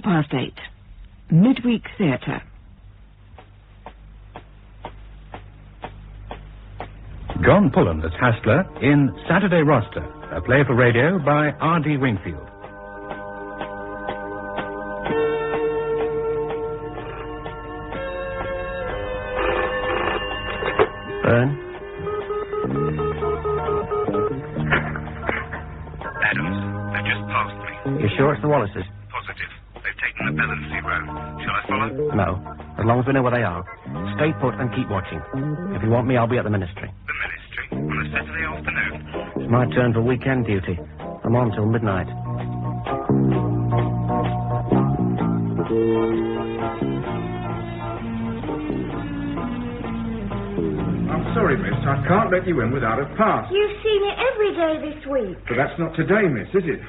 8:15. Midweek Theatre. John Pullen as Hastler in Saturday Roster, a play for radio by R.D. Wingfield. Byrne? Adams, they've just passed me. You sure it's the Wallaces? Positive. They've taken the Bellensley Road. Shall I follow? No. As long as we know where they are. Stay put and keep watching. If you want me, I'll be at the ministry. The ministry? On a Saturday afternoon? It's my turn for weekend duty. I'm on till midnight. I'm sorry, miss. I can't let you in without a pass. You've seen it every day this week. But that's not today, miss, is it?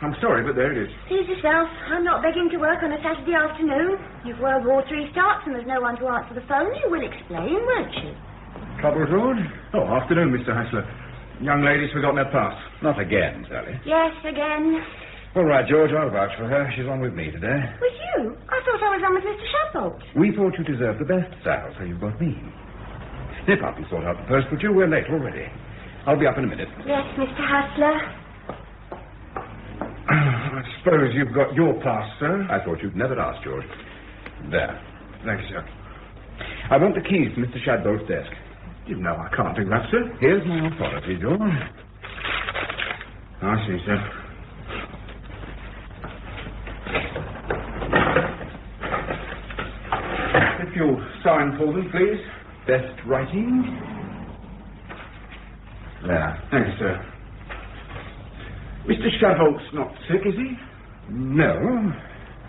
I'm sorry, but there it is. Please yourself. I'm not begging to work on a Saturday afternoon. If World War III starts and there's no one to answer the phone, you will explain, won't you? Trouble abroad? Oh, afternoon, Mr. Hastler. Young lady's forgotten her pass. Not again, Sally. Yes, again. All right, George, I'll vouch for her. She's on with me today. With you? I thought I was on with Mr. Shadbolt. We thought you deserved the best, Sal, so you've got me. Nip up and sort out the post, would you? We're late already. I'll be up in a minute. Yes, Mr. Hastler. I suppose you've got your pass, sir? I thought you'd never ask, George. There. Thank you, sir. I want the keys to Mr. Shadbolt's desk. You know I can't do that, sir. Here's my authority, George. I see, sir. If you'll sign for them, please. Best writing? There. Thanks, sir. Mr. Shadbolt's not sick, is he? No.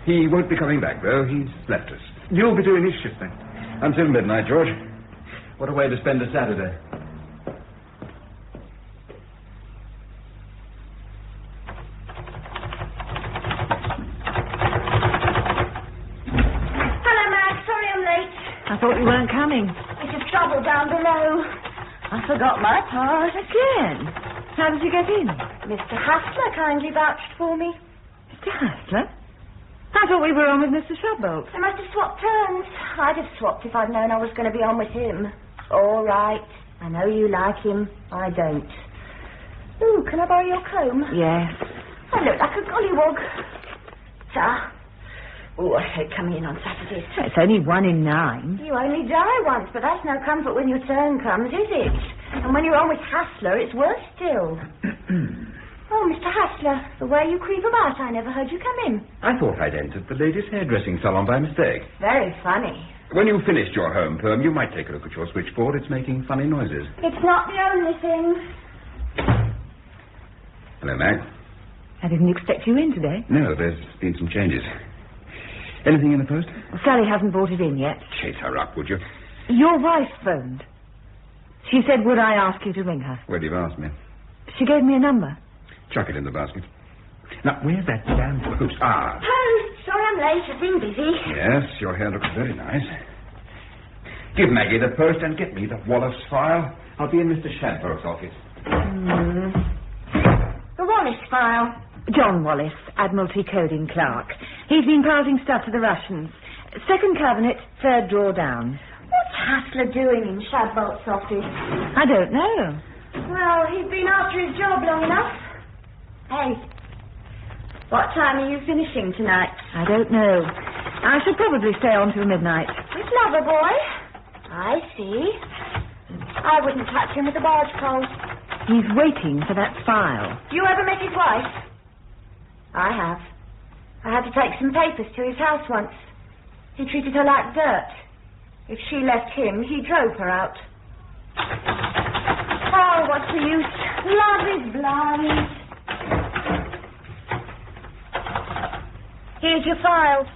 He won't be coming back, though. He's left us. You'll be doing his shift, then? Until midnight, George. What a way to spend a Saturday. Hello, Mag. Sorry I'm late. I thought you weren't coming. Bit of trouble down below. I forgot my pass. Again? How did you get in? Mr. Hastler kindly vouched for me. Mr. Hastler? I thought we were on with Mr. Shadbolt. They must have swapped turns. I'd have swapped if I'd known I was going to be on with him. All right. I know you like him. I don't. Ooh, can I borrow your comb? Yes. I look like a gollywog. Sir. Oh, I hate coming in on Saturdays. It's only 1 in 9. You only die once, but that's no comfort when your turn comes, is it? And when you're on with Hastler, it's worse still. Oh, Mr. Hastler, the way you creep about, I never heard you come in. I thought I'd entered the ladies' hairdressing salon by mistake. Very funny. When you've finished your home perm, you might take a look at your switchboard. It's making funny noises. It's not the only thing. Hello, Mag. I didn't expect you in today. No, there's been some changes. Anything in the post? Sally hasn't brought it in yet. Chase her up, would you? Your wife phoned. She said, would I ask you to ring her? Well, you've asked me. She gave me a number. Chuck it in the basket. Now, where's that damn post? Ah. Post! Sorry I'm late. I've been busy. Yes, your hair looks very nice. Give Maggie the post and get me the Wallace file. I'll be in Mr. Shadbolt's office. The Wallace file. John Wallace, Admiralty Coding Clerk. He's been passing stuff to the Russians. Second cabinet, third drawer down. What's Hastler doing in Shadbolt's office? I don't know. Well, he's been after his job long enough. Hey, what time are you finishing tonight? I don't know. I shall probably stay on till midnight. With Lover Boy? I see. I wouldn't touch him with a barge pole. He's waiting for that file. You ever met his wife? I have. I had to take some papers to his house once. He treated her like dirt. If she left him, he drove her out. Oh, what's the use? Love is blind. Here's your file.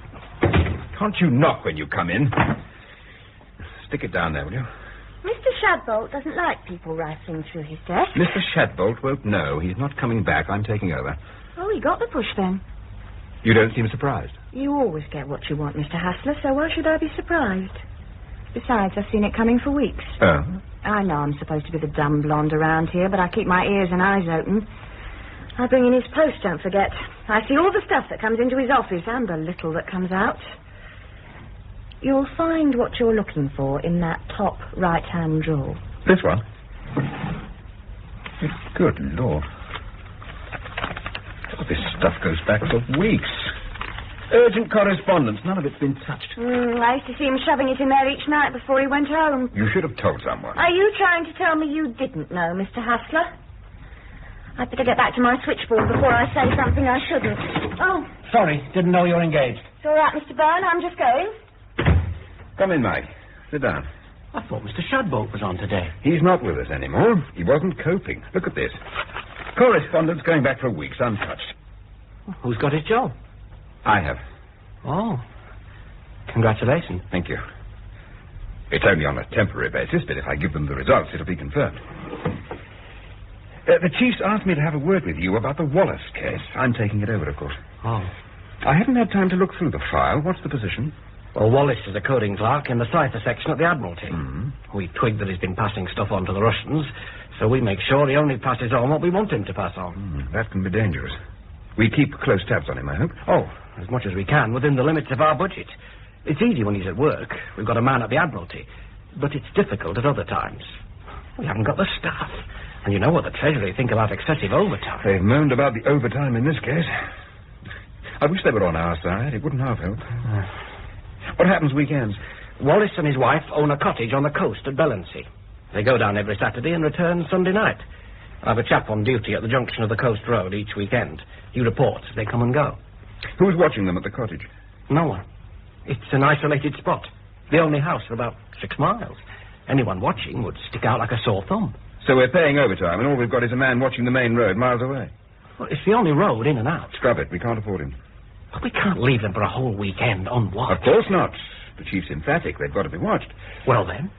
Can't you knock when you come in? Stick it down there, will you? Mr. Shadbolt doesn't like people rifling through his desk. Mr. Shadbolt won't know. He's not coming back. I'm taking over. Oh, he got the push then. You don't seem surprised. You always get what you want, Mr. Hastler, so why should I be surprised? Besides, I've seen it coming for weeks. Oh? I know I'm supposed to be the dumb blonde around here, but I keep my ears and eyes open. I'll bring in his post, don't forget. I see all the stuff that comes into his office and the little that comes out. You'll find what you're looking for in that top right-hand drawer. This one? Good Lord. Oh, this stuff goes back for weeks. Urgent correspondence. None of it's been touched. I used to see him shoving it in there each night before he went home. You should have told someone. Are you trying to tell me you didn't know, Mr. Hastler? I'd better get back to my switchboard before I say something I shouldn't. Oh. Sorry, didn't know you were engaged. It's all right, Mr. Byrne. I'm just going. Come in, Mike. Sit down. I thought Mr. Shadbolt was on today. He's not with us anymore. He wasn't coping. Look at this. Correspondence going back for weeks, untouched. Who's got his job? I have. Oh. Congratulations. Thank you. It's only on a temporary basis, but if I give them the results, it'll be confirmed. The chief's asked me to have a word with you about the Wallace case. I'm taking it over, of course. Oh. I haven't had time to look through the file. What's the position? Well, Wallace is a coding clerk in the cipher section at the Admiralty. Mm-hmm. We twigged that he's been passing stuff on to the Russians, so we make sure he only passes on what we want him to pass on. That can be dangerous. We keep close tabs on him, I hope. Oh, as much as we can, within the limits of our budget. It's easy when he's at work. We've got a man at the Admiralty. But it's difficult at other times. We haven't got the staff. And you know what the Treasury think about excessive overtime. They've moaned about the overtime in this case. I wish they were on our side. It wouldn't half help. What happens weekends? Wallace and his wife own a cottage on the coast at Bellency. They go down every Saturday and return Sunday night. I have a chap on duty at the junction of the coast road each weekend. He reports as they come and go. Who's watching them at the cottage? No one. It's an isolated spot. The only house for about 6 miles. Anyone watching would stick out like a sore thumb. So we're paying overtime, and all we've got is a man watching the main road miles away. Well, it's the only road in and out. Scrub it. We can't afford him. But we can't leave them for a whole weekend on watch. Of course not. The chief's emphatic. They've got to be watched. Well, then?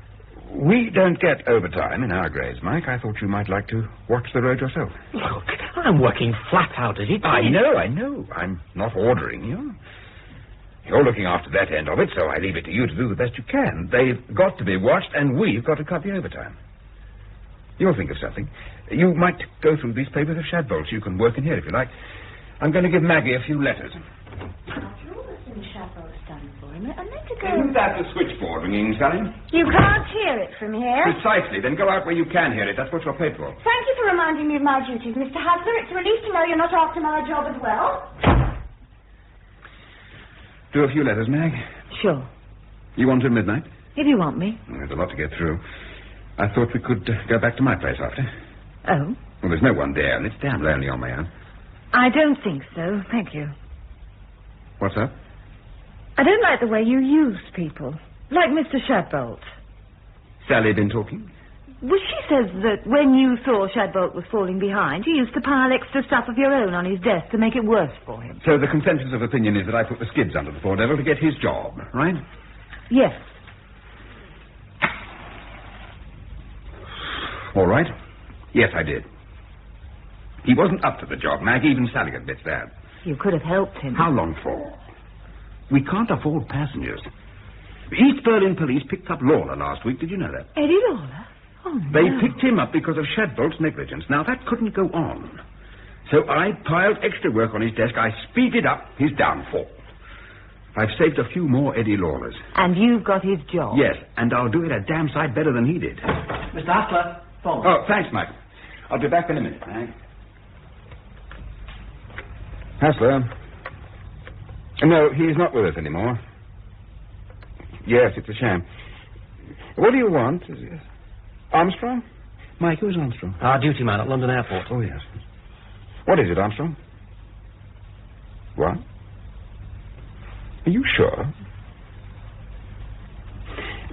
We don't get overtime in our grades, Mike. I thought you might like to watch the road yourself. Look, I'm working flat out as it is. I know. I'm not ordering you. You're looking after that end of it, so I leave it to you to do the best you can. They've got to be watched, and we've got to cut the overtime. You'll think of something. You might go through these papers of Shadbolt's. You can work in here if you like. I'm going to give Maggie a few letters. After all that's been Shadbolt's done for him, I meant to go... Isn't that the switchboard ringing, Sally? You can't hear it from here. Precisely. Then go out where you can hear it. That's what you're paid for. Thank you for reminding me of my duties, Mr. Hastler. It's a relief to know you're not after my job as well. Do a few letters, Mag. Sure. You want till midnight? If you want me. There's a lot to get through. I thought we could go back to my place after. Oh? Well, there's no one there, and it's damn lonely on my own. I don't think so, thank you. What's up? I don't like the way you use people. Like Mr. Shadbolt. Sally been talking? Well, she says that when you saw Shadbolt was falling behind, you used to pile extra stuff of your own on his desk to make it worse for him. So the consensus of opinion is that I put the skids under the poor devil to get his job, right? Yes. All right. Yes, I did. He wasn't up to the job, Mag. Even Sally admits that. You could have helped him. How long for? We can't afford passengers. The East Berlin police picked up Lawler last week. Did you know that? Eddie Lawler? Oh, no. They picked him up because of Shadbolt's negligence. Now, that couldn't go on. So I piled extra work on his desk. I speeded up his downfall. I've saved a few more Eddie Lawlers. And you've got his job? Yes, and I'll do it a damn sight better than he did. Mr. Hastler, phone. Oh, thanks, Mike. I'll be back in a minute, Mike. Hastler. No, he's not with us anymore. Yes, it's a sham. What do you want? Armstrong? Mike, who's Armstrong? Our duty man at London Airport. Oh, yes. What is it, Armstrong? What? Are you sure?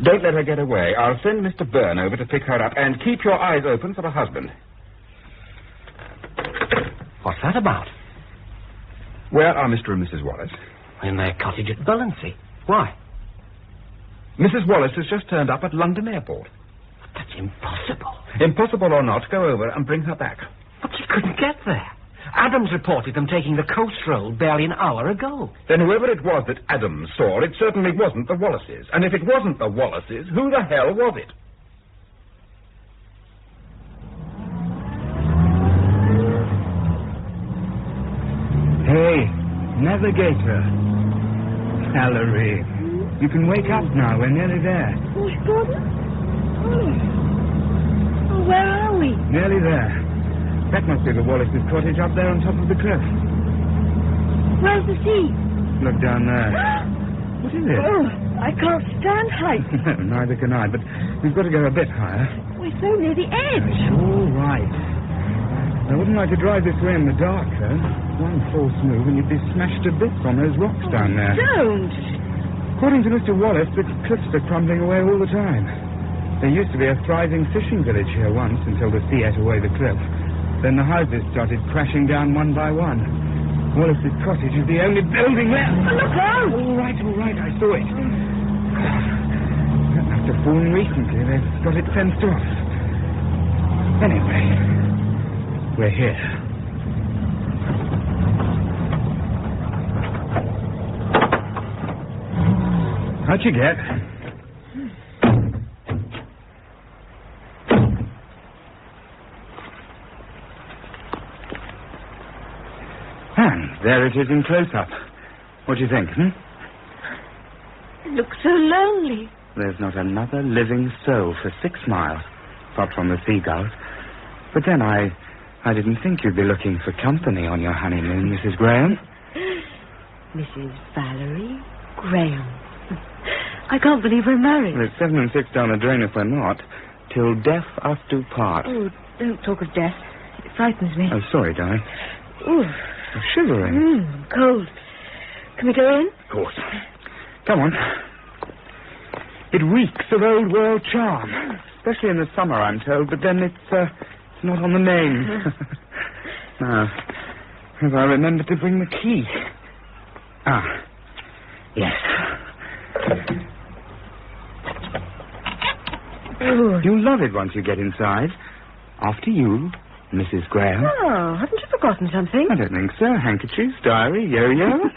Don't let her get away. I'll send Mr. Byrne over to pick her up, and keep your eyes open for a husband. What's that about? Where are Mr. and Mrs. Wallace? In their cottage at Bellency. Why? Mrs. Wallace has just turned up at London Airport. That's impossible. Impossible or not, go over and bring her back. But she couldn't get there. Adams reported them taking the coast road barely an hour ago. Then whoever it was that Adams saw, it certainly wasn't the Wallaces. And if it wasn't the Wallaces, who the hell was it? Hey, navigator. Valerie, you can wake up now. We're nearly there. Oh, Gordon? Oh, where are we? Nearly there. That must be the Wallace's cottage up there on top of the cliff. Where's the sea? Look down there. What is it? Oh, I can't stand heights. Neither can I, but we've got to go a bit higher. We're so near the edge. It's all right. I wouldn't like to drive this way in the dark, though. One false move and you'd be smashed to bits on those rocks down there. Don't. According to Mr. Wallace, the cliffs are crumbling away all the time. There used to be a thriving fishing village here once until the sea ate away the cliff. Then the houses started crashing down one by one. Wallace's cottage is the only building left. Oh, look out! All right, I saw it. That must have fallen recently. They've got it fenced off. Anyway, we're here. How'd you get? And there it is in close-up. What do you think, It looks so lonely. There's not another living soul for 6 miles, apart from the seagulls. But then I didn't think you'd be looking for company on your honeymoon, Mrs. Graham. Mrs. Valerie Graham. I can't believe we're married. Well, it's 7 and 6 down the drain if we're not. Till death us do part. Oh, don't talk of death. It frightens me. Oh, sorry, darling. Ooh. I'm shivering. Cold. Can we go in? Of course. Come on. It reeks of old world charm. Especially in the summer, I'm told, but then it's not on the name. Now, have I remembered to bring the key? Ah, yes. Ooh. You'll love it once you get inside. After you, Mrs. Graham. Oh, haven't you forgotten something? I don't think so. Handkerchiefs, diary, yo-yo.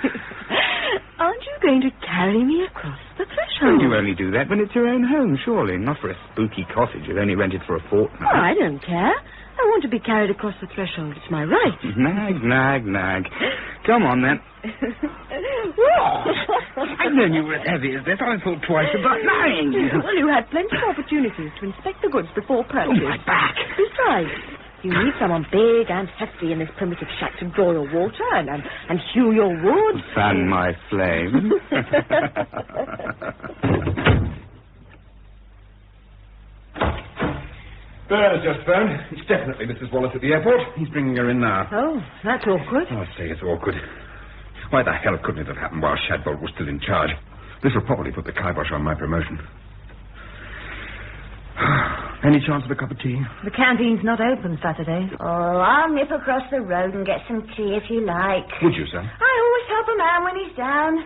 Aren't you going to carry me across the threshold? You only do that when it's your own home, surely. Not for a spooky cottage you've only rented for a fortnight. Oh, I don't care. I want to be carried across the threshold. It's my right. Nag. Come on, then. I've known you were as heavy as this. I thought twice about marrying you. Well, you had plenty of opportunities to inspect the goods before purchase. Oh, my back. Besides, you need someone big and hefty in this primitive shack to draw your water and hew your wood. Fan my flame. Bernard's just phoned. It's definitely Mrs. Wallace at the airport. He's bringing her in now. Oh, that's awkward. Oh, I say it's awkward. Why the hell couldn't it have happened while Shadbolt was still in charge? This will probably put the kibosh on my promotion. Any chance of a cup of tea? The canteen's not open Saturdays. Oh, I'll nip across the road and get some tea if you like. Would you, sir? I always help a man when he's down.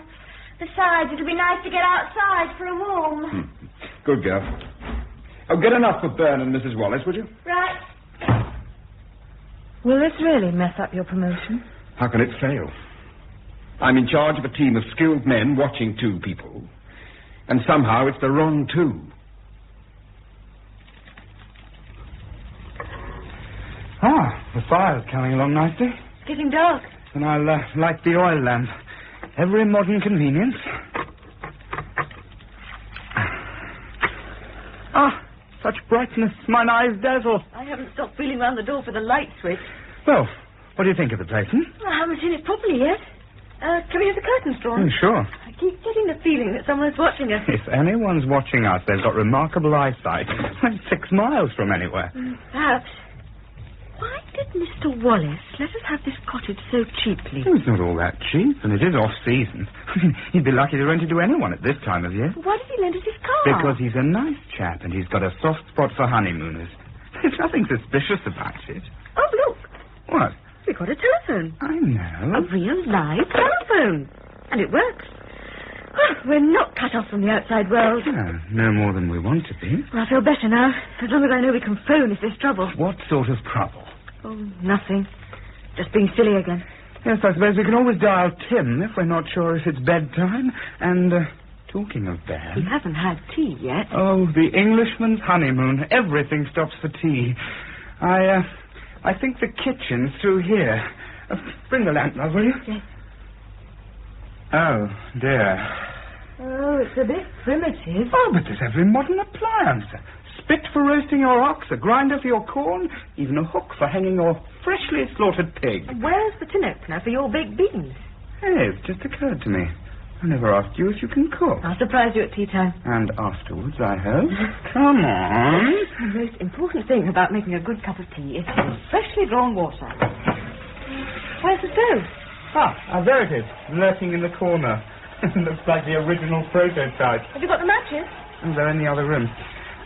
Besides, it'll be nice to get outside for a warm. Good girl. Oh, get enough for Bern and Mrs. Wallace, would you? Right. Will this really mess up your promotion? How can it fail? I'm in charge of a team of skilled men watching 2 people. And somehow it's the wrong 2. The fire's coming along nicely. It's getting dark. And I'll light the oil lamp. Every modern convenience. Such brightness, mine eyes dazzle. I haven't stopped feeling round the door for the light switch. Well, what do you think of the place, I haven't seen it properly yet. Can we have the curtains drawn? Sure. I keep getting the feeling that someone's watching us. If anyone's watching us, they've got remarkable eyesight. 6 miles from anywhere. Perhaps. Why did Mr. Wallace let us have this cottage so cheaply? It's not all that cheap, and it is off-season. He'd be lucky to rent it to anyone at this time of year. Why did he lend us his car? Because he's a nice chap, and he's got a soft spot for honeymooners. There's nothing suspicious about it. Oh, look. What? We got a telephone. I know. A real live telephone. And it works. We're not cut off from the outside world. No more than we want to be. Well, I feel better now. As long as I know we can phone if there's trouble. What sort of trouble? Oh, nothing. Just being silly again. Yes, I suppose we can always dial Tim if we're not sure if it's bedtime. And, talking of bed... We haven't had tea yet. Oh, the Englishman's honeymoon. Everything stops for tea. I think the kitchen's through here. Bring the lamp, love, will you? Yes. Oh, dear. Oh, it's a bit primitive. Oh, but there's every modern appliance. A spit for roasting your ox, a grinder for your corn, even a hook for hanging your freshly slaughtered pig. Where's the tin opener for your baked beans? Hey, it just occurred to me. I never asked you if you can cook. I'll surprise you at tea time. And afterwards, I hope. Come on. The most important thing about making a good cup of tea is freshly drawn water. Where's the stove? There it is, lurking in the corner. Looks like the original prototype. Have you got the matches? Oh, they're in the other room.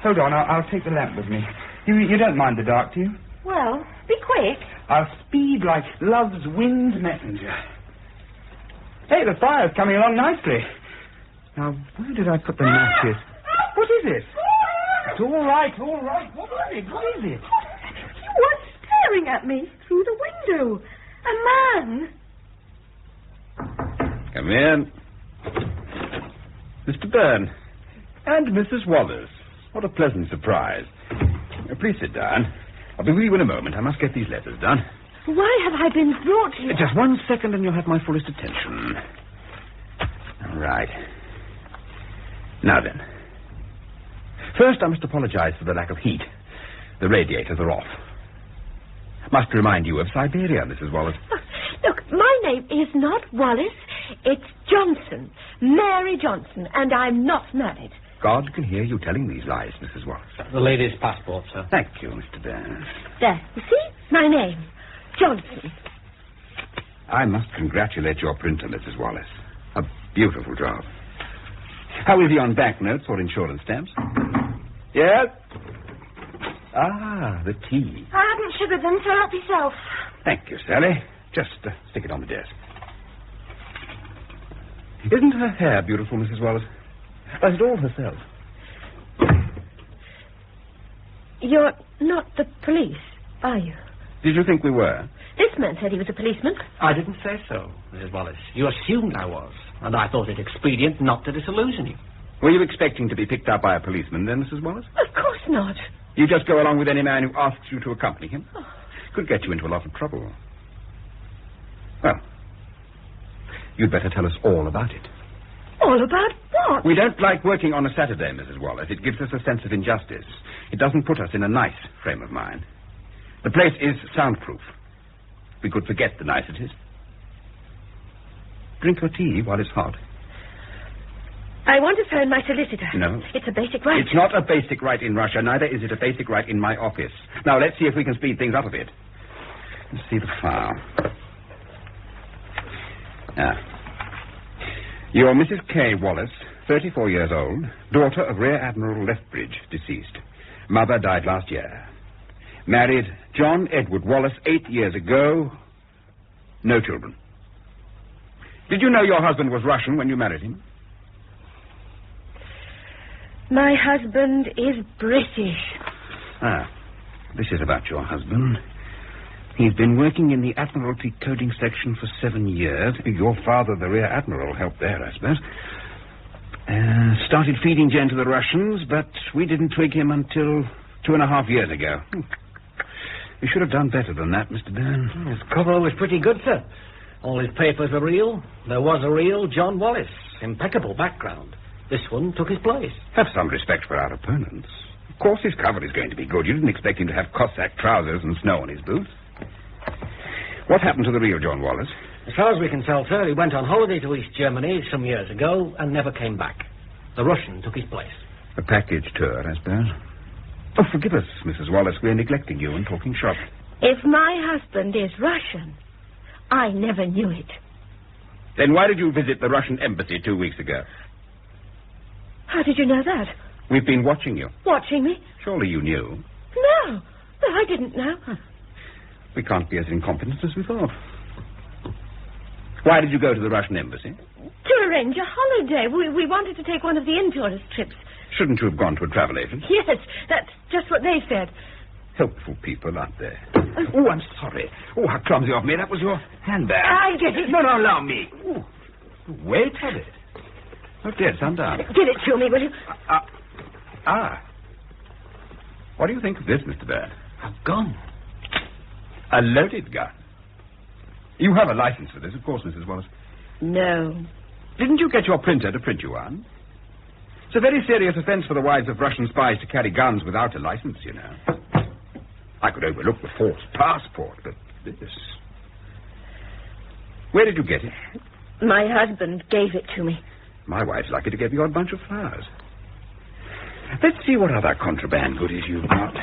Hold on, I'll take the lamp with me. You don't mind the dark, do you? Well, be quick. I'll speed like love's winged messenger. Hey, the fire's coming along nicely. Now, where did I put the matches? What is it? It's all right. What is it? You were staring at me through the window. A man. Come in. Mr. Byrne. And Mrs. Wallace. What a pleasant surprise. Please sit down. I'll be with you in a moment. I must get these letters done. Why have I been brought here? Just 1 second and you'll have my fullest attention. All right. Now then. First, I must apologize for the lack of heat. The radiators are off. Must remind you of Siberia, Mrs. Wallace. Look, my name is not Wallace. It's Johnson. Mary Johnson, and I'm not married. God can hear you telling these lies, Mrs. Wallace. The lady's passport, sir. Thank you, Mr. Byrne. There, you see? My name. Johnson. I must congratulate your printer, Mrs. Wallace. A beautiful job. How is he on banknotes or insurance stamps? Yes? Ah, the tea. I haven't sugared them, so help yourself. Thank you, Sally. Just stick it on the desk. Isn't her hair beautiful, Mrs. Wallace? Does it all herself? You're not the police, are you? Did you think we were? This man said he was a policeman. I didn't say so, Mrs. Wallace. You assumed I was, and I thought it expedient not to disillusion you. Were you expecting to be picked up by a policeman then, Mrs. Wallace? Of course not. You just go along with any man who asks you to accompany him? Could get you into a lot of trouble. Well, you'd better tell us all about it. All about what? We don't like working on a Saturday, Mrs. Wallace. It gives us a sense of injustice. It doesn't put us in a nice frame of mind. The place is soundproof. We could forget the niceties. Drink your tea while it's hot. I want to phone my solicitor. No. It's a basic right. It's not a basic right in Russia. Neither is it a basic right in my office. Now, let's see if we can speed things up a bit. Let's see the file. You're Mrs. K. Wallace, 34 years old, daughter of Rear Admiral Lethbridge, deceased. Mother died last year. Married John Edward Wallace 8 years ago. No children. Did you know your husband was Russian when you married him? My husband is British. This is about your husband. He's been working in the Admiralty coding section for 7 years. Your father, the Rear Admiral, helped there, I suppose. Started feeding Jen to the Russians, but we didn't twig him until 2.5 years ago. You should have done better than that, Mr. Byrne. His cover was pretty good, sir. All his papers were real. There was a real John Wallace. Impeccable background. This one took his place. Have some respect for our opponents. Of course his cover is going to be good. You didn't expect him to have Cossack trousers and snow on his boots. What happened to the real John Wallace? As far as we can tell, sir, he went on holiday to East Germany some years ago and never came back. The Russian took his place. A package tour, I suppose. Oh, forgive us, Mrs. Wallace. We're neglecting you and talking shop. If my husband is Russian, I never knew it. Then why did you visit the Russian embassy 2 weeks ago? How did you know that? We've been watching you. Watching me? Surely you knew. No, I didn't know. We can't be as incompetent as we thought. Why did you go to the Russian embassy? To arrange a holiday. We wanted to take one of the in-tourist trips. Shouldn't you have gone to a travel agent? Yes, that's just what they said. Helpful people, aren't they? Oh, I'm sorry. Oh, how clumsy of me. That was your handbag. I'll get it. No, allow me. Ooh, wait a minute. Oh, dear, it's undone. Give it to me, will you? What do you think of this, Mr. Byrne? A gun. A loaded gun. You have a license for this, of course, Mrs. Wallace. No. Didn't you get your printer to print you one? It's a very serious offense for the wives of Russian spies to carry guns without a license, you know. I could overlook the false passport, but this... Where did you get it? My husband gave it to me. My wife's lucky to get the odd bunch of flowers. Let's see what other contraband goodies you've got.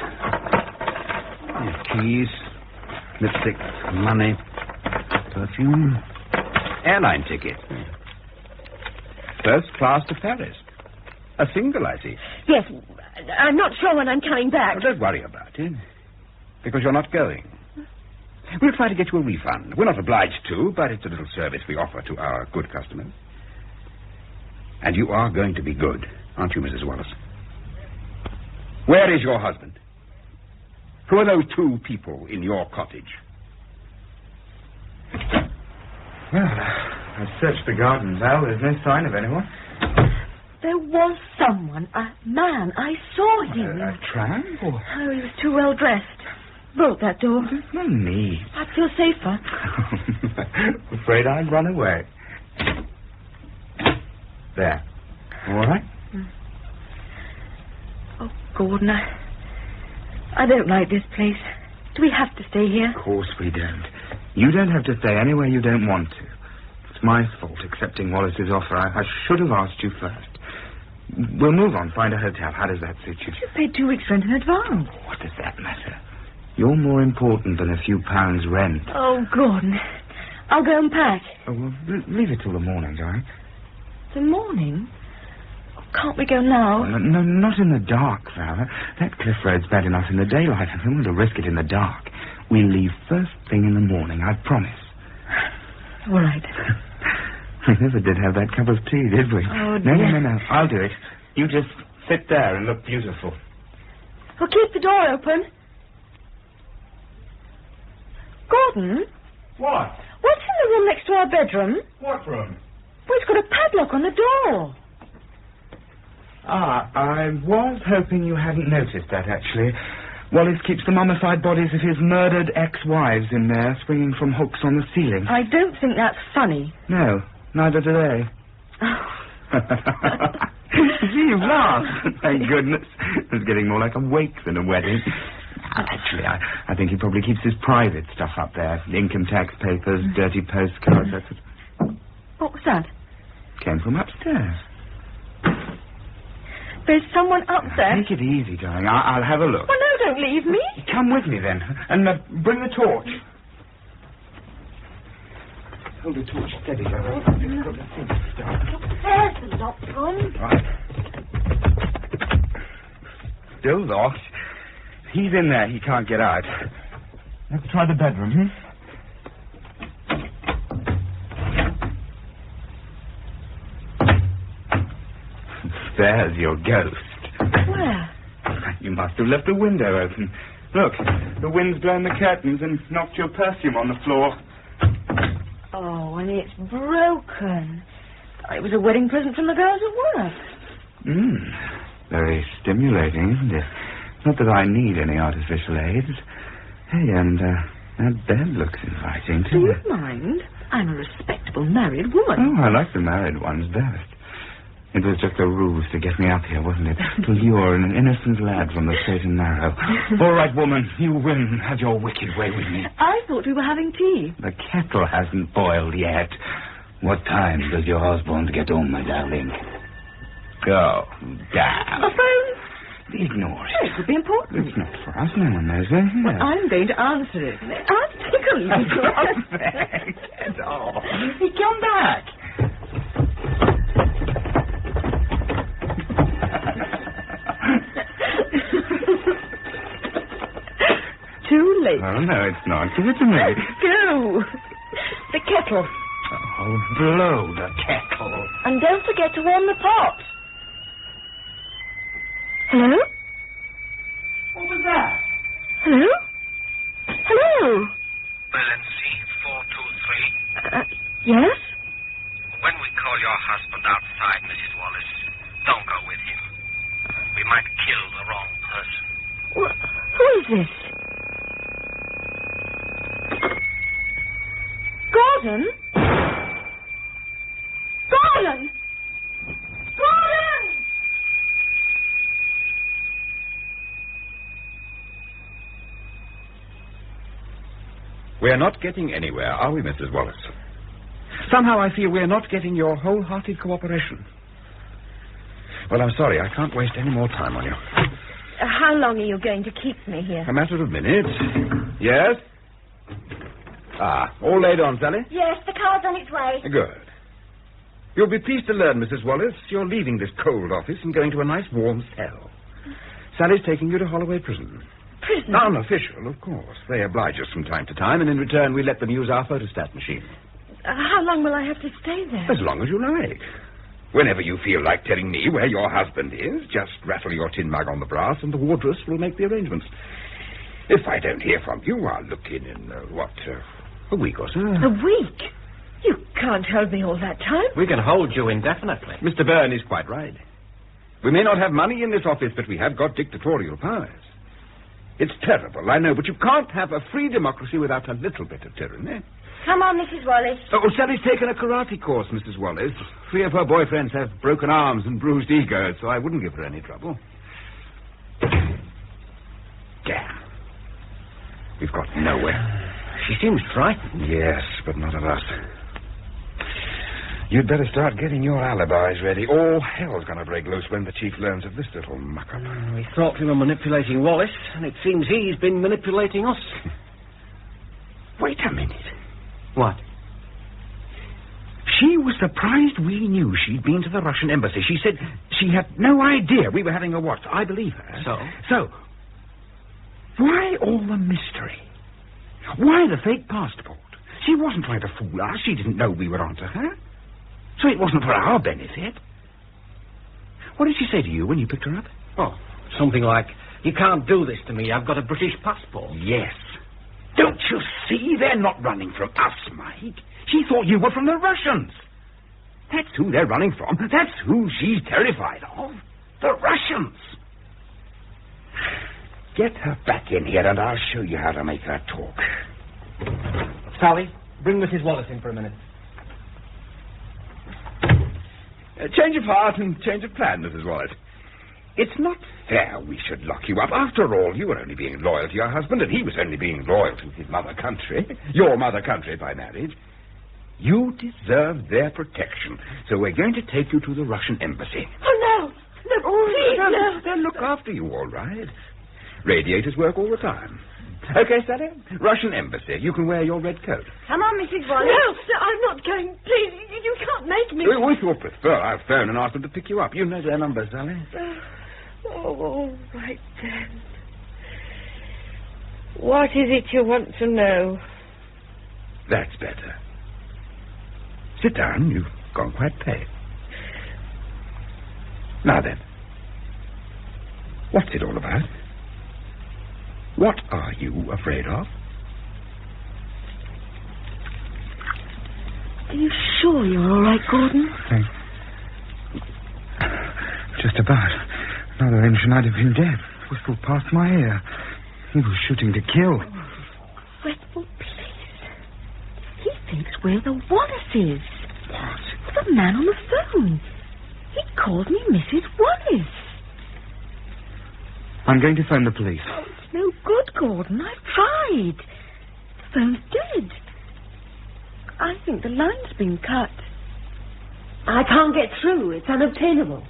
Keys, lipstick, money, perfume, airline ticket. First class to Paris. A single, I see. Yes, I'm not sure when I'm coming back. Oh, don't worry about it, because you're not going. We'll try to get you a refund. We're not obliged to, but it's a little service we offer to our good customers. And you are going to be good, aren't you, Mrs. Wallace? Where is your husband? Who are those two people in your cottage? Well, I've searched the gardens, Al. There's no sign of anyone. There was someone, a man. I saw him. A tramp? Or... Oh, he was too well dressed. Broke that door. There's no need. I'd feel safer. Afraid I'd run away. There. All right? Oh, Gordon, I don't like this place. Do we have to stay here? Of course we don't. You don't have to stay anywhere you don't want to. It's my fault accepting Wallace's offer. I should have asked you first. We'll move on. Find a hotel. How does that suit you? You paid 2 weeks' rent in advance. What does that matter? You're more important than a few pounds rent. Oh, Gordon. I'll go and pack. Oh, well, leave it till the morning, darling. The morning? Oh, can't we go now? Oh, no, not in the dark, Val. That cliff road's bad enough in the daylight. I don't want to risk it in the dark. We'll leave first thing in the morning, I promise. All right. We never did have that cup of tea, did we? Oh, dear. No. I'll do it. You just sit there and look beautiful. Well, keep the door open. Gordon? What? What's in the room next to our bedroom? What room? Well, it's got a padlock on the door. I was hoping you hadn't noticed that, actually. Wallace keeps the mummified bodies of his murdered ex-wives in there, swinging from hooks on the ceiling. I don't think that's funny. No, neither do they. See, you've laughed. Thank goodness. It's getting more like a wake than a wedding. Actually, I think he probably keeps his private stuff up there. Income tax papers, dirty postcards. What was that? Came from upstairs. There's someone up there. Take it easy, darling. I'll have a look. Well, no, don't leave me. Come with me, then. And bring the torch. Hold the torch steady, darling. There's the locked room. Right. Still locked. He's in there. He can't get out. Let's try the bedroom, There's your ghost. Where? You must have left the window open. Look, the wind's blown the curtains and knocked your perfume on the floor. Oh, and it's broken. It was a wedding present from the girls at work. Very stimulating, isn't it? Not that I need any artificial aids. Hey, and that bed looks inviting, too. Do you mind? I'm a respectable married woman. Oh, I like the married ones best. It was just a ruse to get me up here, wasn't it? To lure an innocent lad from the straight and narrow. All right, woman, you win. Have your wicked way with me. I thought we were having tea. The kettle hasn't boiled yet. What time does your husband get home, my darling? Go, damn. A phone? Ignore it. It could be important. It's not for us. No one knows anything. Well, I'm going to answer it. I'll tickle you. Get off. Come back. Too late. Oh, no, it's not. Give it to me. Go. The kettle. Oh, blow the kettle. And don't forget to warm the pot. Hello? What was that? Hello? Hello? Berlin C 423. Yes? When we call your husband outside, Mrs. Wallace, don't go with him. We might kill the wrong person. Who is this? We're not getting anywhere, are we, Mrs. Wallace? Somehow I feel we're not getting your wholehearted cooperation. Well, I'm sorry. I can't waste any more time on you. How long are you going to keep me here? A matter of minutes. Yes? All laid on, Sally? Yes, the car's on its way. Good. You'll be pleased to learn, Mrs. Wallace, you're leaving this cold office and going to a nice warm cell. Sally's taking you to Holloway Prison. Prison? Unofficial, of course. They oblige us from time to time, and in return we let them use our photostat machine. How long will I have to stay there? As long as you like. Whenever you feel like telling me where your husband is, just rattle your tin mug on the brass and the wardress will make the arrangements. If I don't hear from you, I'll look in a week or so. A week? You can't hold me all that time. We can hold you indefinitely. Mr. Byrne is quite right. We may not have money in this office, but we have got dictatorial powers. It's terrible, I know, but you can't have a free democracy without a little bit of tyranny. Come on, Mrs. Wallace. Oh, Sally's taken a karate course, Mrs. Wallace. 3 of her boyfriends have broken arms and bruised egos, so I wouldn't give her any trouble. Damn. We've got nowhere. She seems frightened. Yes, but not of us. You'd better start getting your alibis ready. All hell's going to break loose when the chief learns of this little muck-up. We thought we were manipulating Wallace, and it seems he's been manipulating us. Wait a minute. What? She was surprised we knew she'd been to the Russian embassy. She said she had no idea we were having a watch. I believe her. So, why all the mystery? Why the fake passport? She wasn't trying to fool us. She didn't know we were onto her. So it wasn't for our benefit. What did she say to you when you picked her up? Oh, something like, you can't do this to me. I've got a British passport. Yes. Don't you see? They're not running from us, Mike. She thought you were from the Russians. That's who they're running from. That's who she's terrified of. The Russians. Get her back in here and I'll show you how to make her talk. Sally, bring Mrs. Wallace in for a minute. Change of heart and change of plan, Mrs. Wallace. It's not fair we should lock you up. After all, you were only being loyal to your husband, and he was only being loyal to his mother country. Your mother country by marriage. You deserve their protection, so we're going to take you to the Russian embassy. Oh, no. No, please, no. They'll look after you, all right. Radiators work all the time. Okay, Sally? Russian embassy. You can wear your red coat. Come on, Mrs. Wallace. No, sir, I'm not going. Please, you can't make me. If you prefer, I'll phone and ask them to pick you up. You know their number, Sally. Oh, all right, then. What is it you want to know? That's better. Sit down. You've gone quite pale. Now then, what's it all about? What are you afraid of? Are you sure you're all right, Gordon? Just about. Another inch and I'd have been dead. Whistled past my ear. He was shooting to kill. Dreadful place. He thinks we're the Wallaces. What? The man on the phone. He called me Mrs. Wallace. I'm going to phone the police. Oh, it's no good, Gordon. I've tried. The phone's dead. I think the line's been cut. I can't get through. It's unobtainable.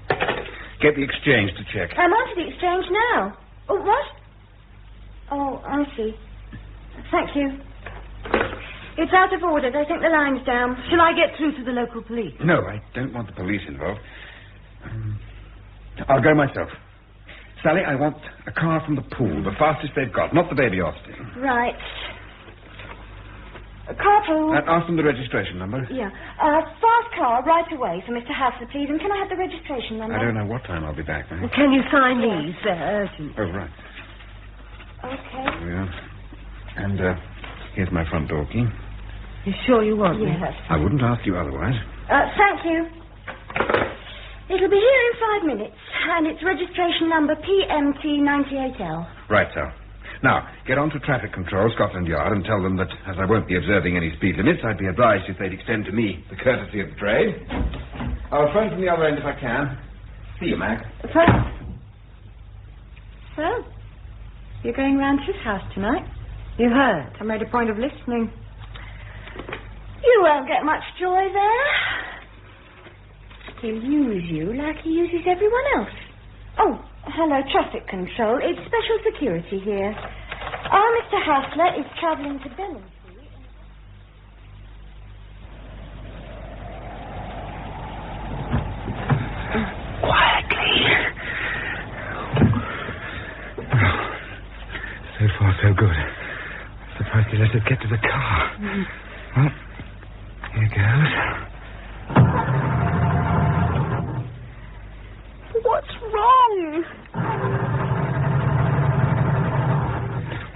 Get the exchange to check. I'm on to the exchange now. Oh, what? Oh, I see. Thank you. It's out of order. I think the line's down. Shall I get through to the local police? No, I don't want the police involved. I'll go myself. Sally, I want a car from the pool, the fastest they've got, not the baby Austin. Right. Carpool. Ask them the registration number. Yeah. Fast car right away for Mr. Hastler, please. And can I have the registration number? I don't know what time I'll be back, ma'am. Can you sign these? They're urgent. Oh, right. Okay. There we are. And here's my front door key. You sure you want me? Yes. I wouldn't ask you otherwise. Thank you. It'll be here in 5 minutes. And it's registration number PMT98L. Right, sir. Now, get on to traffic control, Scotland Yard, and tell them that, as I won't be observing any speed limits, I'd be obliged if they'd extend to me the courtesy of the trade. I'll phone from the other end if I can. See you, Mac. So, you're going round to his house tonight? You heard? I made a point of listening. You won't get much joy there. He'll use you like he uses everyone else. Oh, hello, traffic control. It's special security here. Our Mr. Hastler is travelling to Benedictine. Quietly. So far, so good. Surprised he let us get to the car. Well, here goes. What's wrong?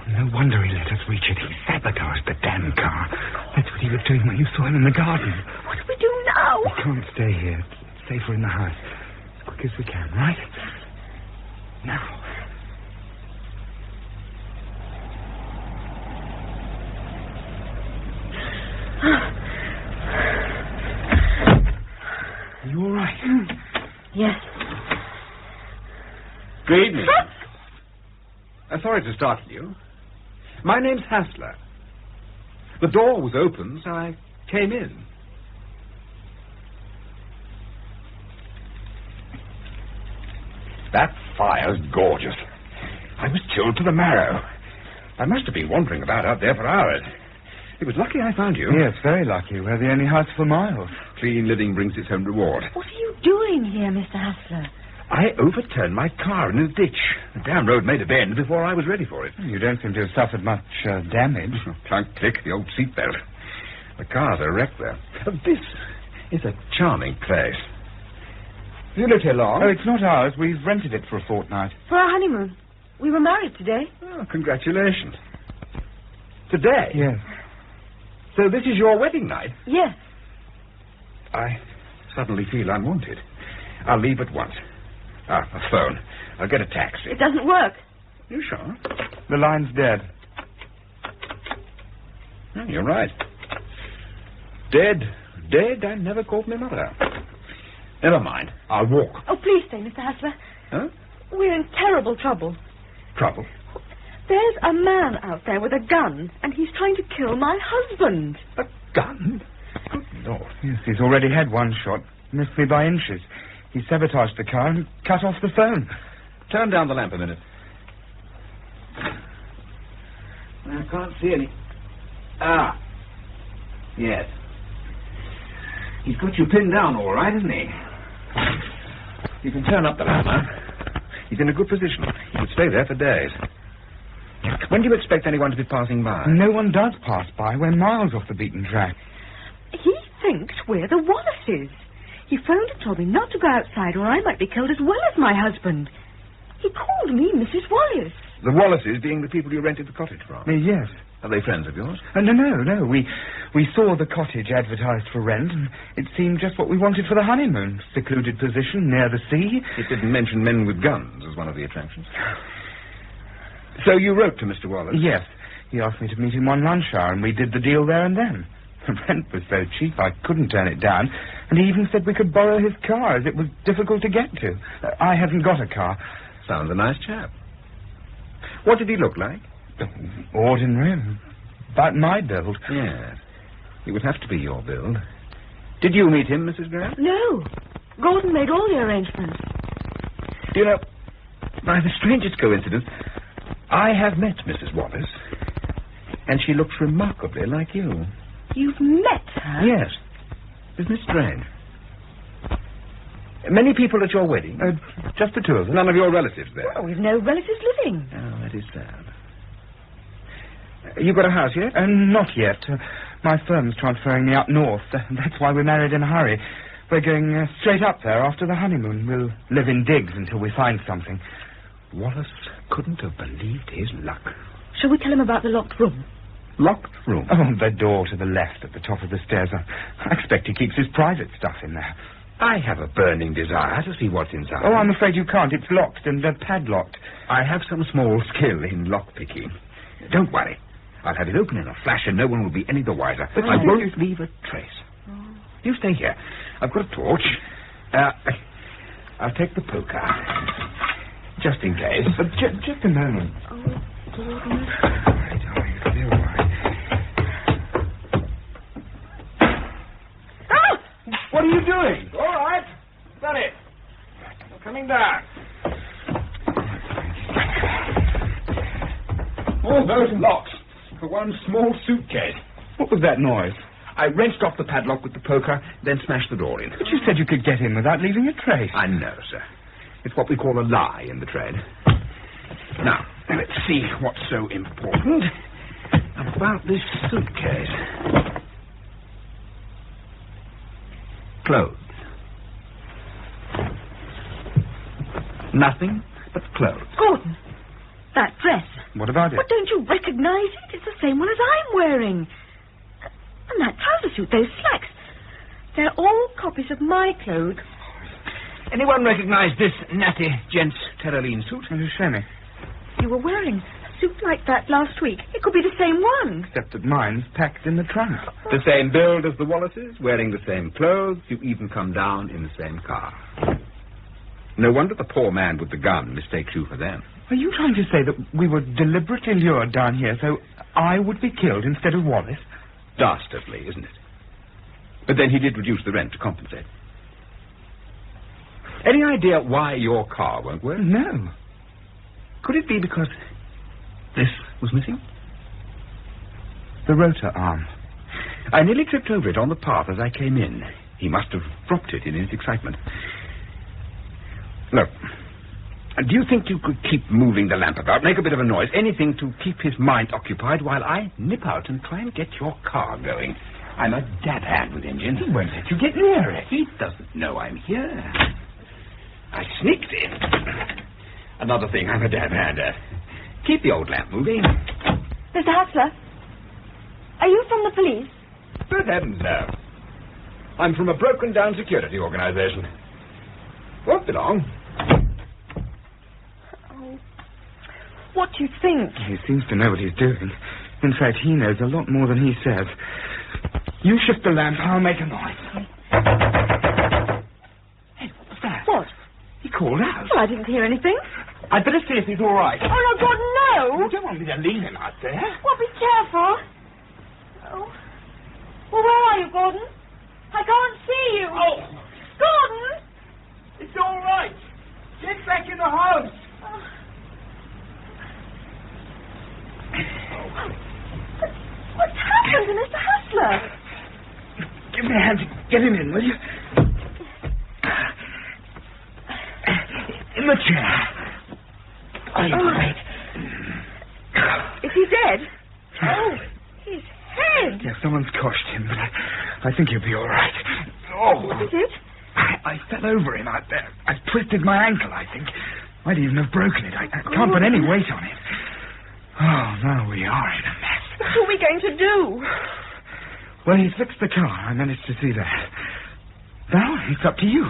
No wonder he let us reach it. He sabotaged the damn car. That's what he was doing when you saw him in the garden. What do we do now? We can't stay here. It's safer in the house. As quick as we can, right? Now. Are you all right? Yes. Good evening. Sorry to startle you. My name's Hastler. The door was open, so I came in. That fire's gorgeous. I was chilled to the marrow. I must have been wandering about out there for hours. It was lucky I found you. Yes, very lucky. We're the only house for miles. Clean living brings its own reward. What are you doing here, Mr. Hastler? I overturned my car in a ditch. The damn road made a bend before I was ready for it. You don't seem to have suffered much damage. Clunk, click, the old seatbelt. The car's a wreck there. This is a charming place. Have you lived here long? Oh, it's not ours. We've rented it for a fortnight. For our honeymoon. We were married today. Oh, congratulations. Today? Yes. So this is your wedding night? Yes. I suddenly feel unwanted. I'll leave at once. A phone. I'll get a taxi. It doesn't work. You sure? The line's dead. Oh, you're right. Dead, and never called me mother. Never mind. I'll walk. Oh, please stay, Mr. Hastler. Huh? We're in terrible trouble. Trouble? There's a man out there with a gun, and he's trying to kill my husband. A gun? Good Lord. Yes, he's already had one shot. Missed me by inches. He sabotaged the car and cut off the phone. Turn down the lamp a minute. I can't see any. Ah. Yes. He's got you pinned down all right, isn't he? You can turn up the lamp, huh? He's in a good position. He could stay there for days. When do you expect anyone to be passing by? No one does pass by. We're miles off the beaten track. He thinks we're the Wallaces. He phoned and told me not to go outside or I might be killed as well as my husband. He called me Mrs. Wallace. The Wallaces being the people you rented the cottage from? Yes. Are they friends of yours? No. We saw the cottage advertised for rent, and it seemed just what we wanted for the honeymoon. Secluded position, near the sea. It didn't mention men with guns as one of the attractions. So you wrote to Mr. Wallace? Yes. He asked me to meet him one lunch hour, and we did the deal there and then. The rent was so cheap I couldn't turn it down, and he even said we could borrow his car, as it was difficult to get to. I haven't got a car. Sounds a nice chap. What did he look like? Ordinary. About my build. Yes. He would have to be your build. Did you meet him, Mrs. Grant? No. Gordon made all the arrangements. Do you know, by the strangest coincidence, I have met Mrs. Wallace, and she looks remarkably like you. You've met her? Yes. Isn't it strange? Many people at your wedding? Just the two of us. None of your relatives there? Well, we've no relatives living. Oh, that is sad. You got a house yet? Not yet. My firm's transferring me up north. That's why we're married in a hurry. We're going straight up there after the honeymoon. We'll live in digs until we find something. Wallace couldn't have believed his luck. Shall we tell him about the locked room? Locked room? Oh, the door to the left at the top of the stairs. I expect he keeps his private stuff in there. I have a burning desire to see what's inside. Oh, I'm afraid you can't. It's locked and padlocked. I have some small skill in lock-picking. Don't worry. I'll have it open in a flash and no one will be any the wiser. But I won't leave a trace. Oh. You stay here. I've got a torch. I'll take the poker. Just in case. Just a moment. Oh, Gordon. Right, you doing? All right. Done it. I'm coming down. All those locks for one small suitcase. What was that noise? I wrenched off the padlock with the poker, then smashed the door in. But you said you could get in without leaving a trace. I know, sir. It's what we call a lie in the trade. Now, let's see what's so important about this suitcase. Clothes. Nothing but clothes. Gordon, that dress. What about it? But don't you recognize it? It's the same one as I'm wearing. And that trouser suit, those slacks. They're all copies of my clothes. Anyone recognize this natty gent's terraline suit? Show me. You were wearing a suit like that last week. It could be the same one. Except that mine's packed in the trunk. The same build as the Wallaces, wearing the same clothes. You even come down in the same car. No wonder the poor man with the gun mistakes you for them. Are you trying to say that we were deliberately lured down here so I would be killed instead of Wallace? Dastardly, isn't it? But then he did reduce the rent to compensate. Any idea why your car won't work? No. Could it be because this was missing? The rotor arm. I nearly tripped over it on the path as I came in. He must have dropped it in his excitement. Look, do you think you could keep moving the lamp about, make a bit of a noise, anything to keep his mind occupied while I nip out and try and get your car going? I'm a dab hand with engines. He won't let you get near it. He doesn't know I'm here. I sneaked in. Another thing, I'm a dab hander. Keep the old lamp moving. Mr. Hastler, are you from the police? Good heavens, no. I'm from a broken-down security organization. Won't be long. Oh, what do you think? He seems to know what he's doing. In fact, he knows a lot more than he says. You shift the lamp, I'll make a noise. Hey, what was that? What? He called out. Well, I didn't hear anything. I'd better see if he's all right. Oh, no, Gordon, no! You don't want me to leave him out there. Well, be careful. Oh. Well, where are you, Gordon? I can't see you. Oh! Gordon! It's all right. Get back in the house. What's happened to Mr. Hastler? Give me a hand to get him in, will you? In the chair. Are you all right? Is he dead? Oh, his head. Yeah, someone's crushed him, but I think he'll be all right. Oh. What is it? I fell over him out there. I twisted my ankle, I think. Might even have broken it. I can't put any weight on it. Oh, now we are in a mess. What are we going to do? Well, he's fixed the car. I managed to see that. Now, it's up to you.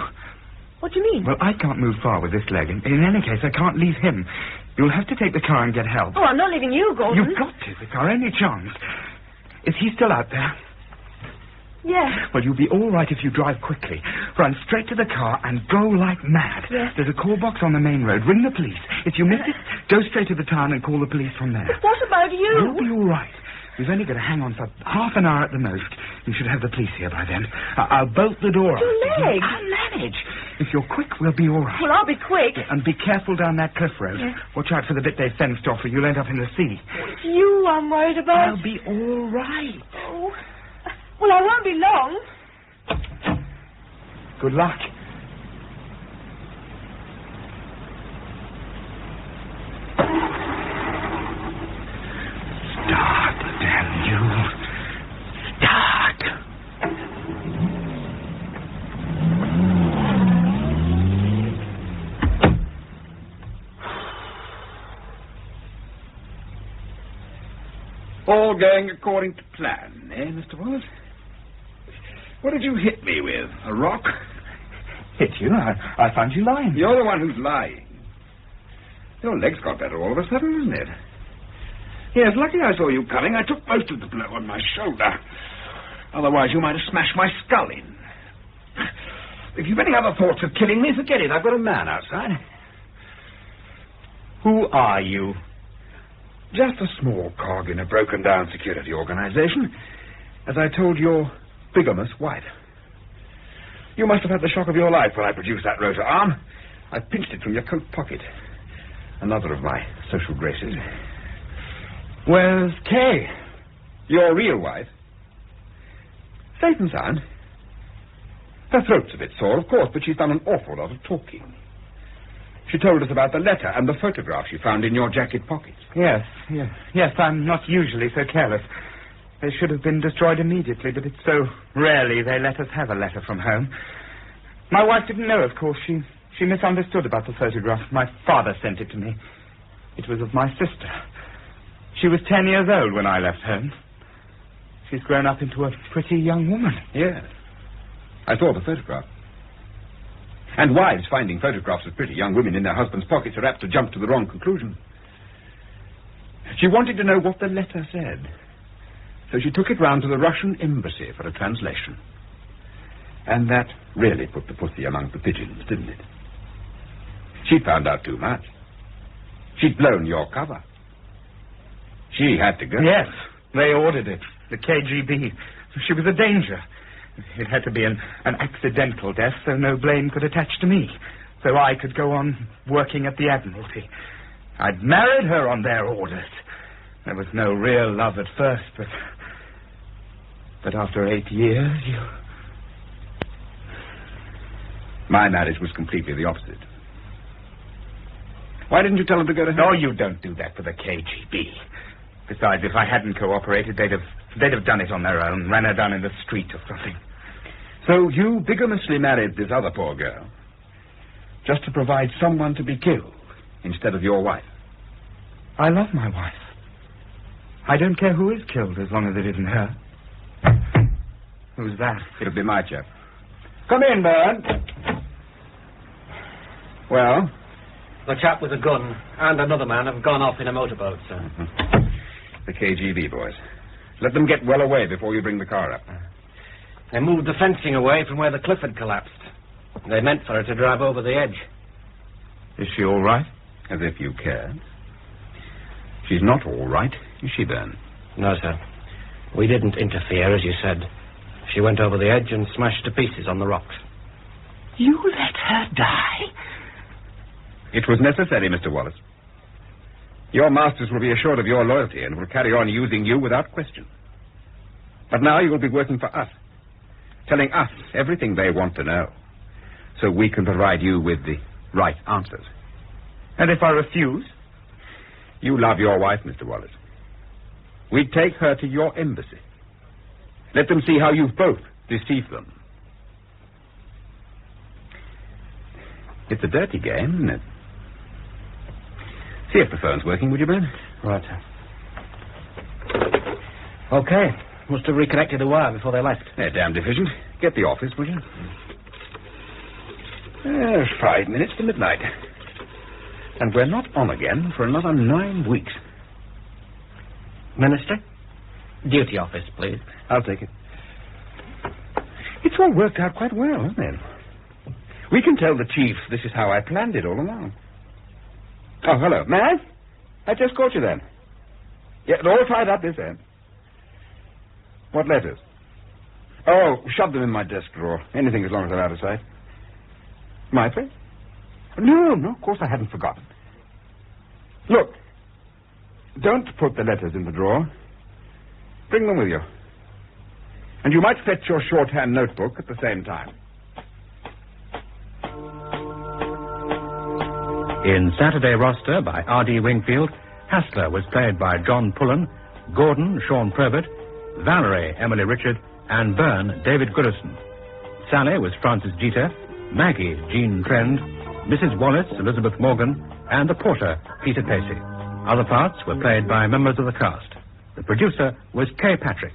What do you mean? Well, I can't move far with this leg. In any case, I can't leave him. You'll have to take the car and get help. Oh, I'm not leaving you, Gordon. You've got to. It's our only chance. Is he still out there? Yes. Well, you'll be all right if you drive quickly. Run straight to the car and go like mad. Yes. There's a call box on the main road. Ring the police. If you miss it, go straight to the town and call the police from there. But what about you? You'll be all right. We've only got to hang on for half an hour at the most. You should have the police here by then. I'll bolt the door Your after leg. you. I'll manage. If you're quick, we'll be all right. Well, I'll be quick. Yeah, and be careful down that cliff road. Yes. Watch out for the bit they've fenced off or you'll end up in the sea. It's you I'm worried about. I'll be all right. Oh. Well, I won't be long. Good luck. Start, damn you. Start. All going according to plan, eh, Mr. Wallace? What did you hit me with? A rock? Hit you? I found you lying. You're the one who's lying. Your legs got better all of a sudden, isn't it? Yes, lucky I saw you coming. I took most of the blow on my shoulder. Otherwise, you might have smashed my skull in. If you've any other thoughts of killing me, forget it. I've got a man outside. Who are you? Just a small cog in a broken-down security organization. As I told your bigamous wife. You must have had the shock of your life when I produced that rotor arm. I pinched it from your coat pocket. Another of my social graces. Where's Kay? Your real wife? Safe and sound. Her throat's a bit sore, of course, but she's done an awful lot of talking. She told us about the letter and the photograph she found in your jacket pockets. Yes, I'm not usually so careless. They should have been destroyed immediately, but it's so rarely they let us have a letter from home. My wife didn't know, of course. She misunderstood about the photograph. My father sent it to me. It was of my sister. She was 10 years old when I left home. She's grown up into a pretty young woman. Yes. I saw the photograph. And wives finding photographs of pretty young women in their husbands' pockets are apt to jump to the wrong conclusion. She wanted to know what the letter said. So she took it round to the Russian embassy for a translation. And that really put the pussy among the pigeons, didn't it? She'd found out too much. She'd blown your cover. She had to go. Yes, they ordered it. The KGB. She was a danger. It had to be an accidental death, so no blame could attach to me. So I could go on working at the Admiralty. I'd married her on their orders. There was no real love at first, but after 8 years, My marriage was completely the opposite. Why didn't you tell them to go to hell? No, you don't do that for the KGB. Besides, if I hadn't cooperated, they'd have done it on their own, ran her down in the street or something. So you bigamously married this other poor girl just to provide someone to be killed instead of your wife? I love my wife. I don't care who is killed as long as it isn't her. Who's that? It'll be my chap. Come in, Bern. Well? The chap with the gun and another man have gone off in a motorboat, sir. Mm-hmm. The KGB boys. Let them get well away before you bring the car up. They moved the fencing away from where the cliff had collapsed. They meant for her to drive over the edge. Is she all right? As if you cared. She's not all right, is she, Bern? No, sir. We didn't interfere, as you said. She went over the edge and smashed to pieces on the rocks. You let her die? It was necessary, Mr. Wallace. Your masters will be assured of your loyalty and will carry on using you without question. But now you will be working for us, telling us everything they want to know, so we can provide you with the right answers. And if I refuse? You love your wife, Mr. Wallace. We take her to your embassy. Let them see how you've both deceived them. It's a dirty game, isn't it? See if the phone's working, would you, Ben? Right, sir. Okay. Must have reconnected the wire before they left. They're damned efficient. Get the office, will you? There's 5 minutes to midnight. And we're not on again for another 9 weeks. Minister? Duty office, please. I'll take it. It's all worked out quite well, hasn't it? We can tell the chief this is how I planned it all along. Oh, hello. May I just caught you then. Yeah, they're all tied up this end. What letters? Oh, shove them in my desk drawer. Anything as long as they're out of sight. My place? No, of course I hadn't forgotten. Look, don't put the letters in the drawer. Bring them with you. And you might fetch your shorthand notebook at the same time. In Saturday Roster by R.D. Wingfield, Hastler was played by John Pullen, Gordon, Sean Probert, Valerie, Emily Richard, and Byrne, David Goodison. Sally was Frances Jeter, Maggie, Jean Trend, Mrs. Wallace, Elizabeth Morgan, and the porter, Peter Pacey. Other parts were played by members of the cast. The producer was Kay Patrick.